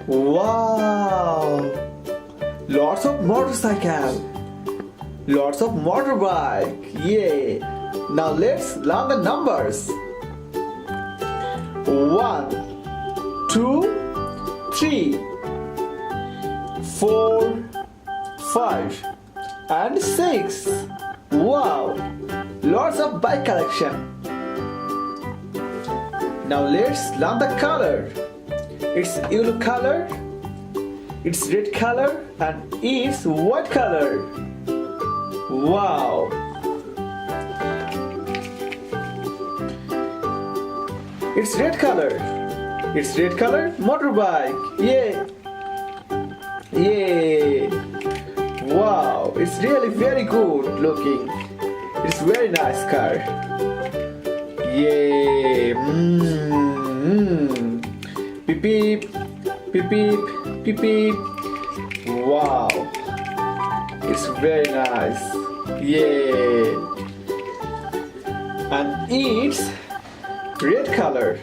Wow! Lots of motorcycle. Lots of motorbike. Yay! Now let's learn the numbers. 1, 2, 3, 4, 5 and 6. Wow! Lots of bike collection. Now let's learn the color. It's yellow color, it's red color and it's white color. Wow! It's red color. It's red color motorbike. Yay! Yay! Wow! It's really very good looking. It's very nice car. Yay! Beep beep, beep beep, beep beep. Wow! It's very nice. Yay! And it's red color.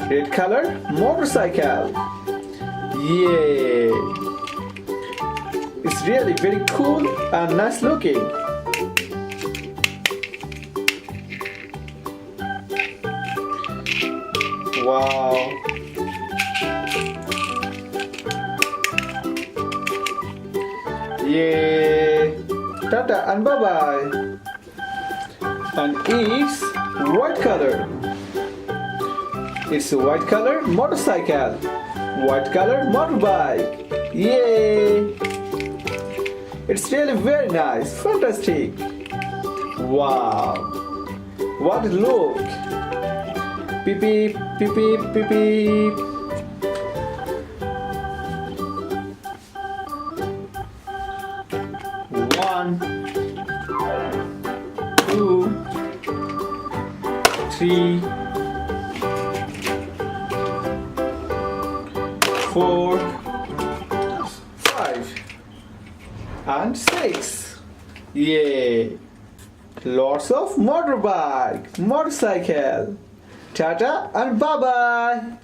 Red color motorcycle. Yay! It's really very cool and nice looking. Wow! Yay! Tata and bye bye. And it's white color. It's a white color motorcycle. White color motorbike. Yay! It's really very nice. Fantastic. Wow! What a look! Beep beep, beep beep, beep beep. One, 2, 3, 4, 5 and 6. Yay! Lots of motorbike, motorcycle. Tata and bye bye.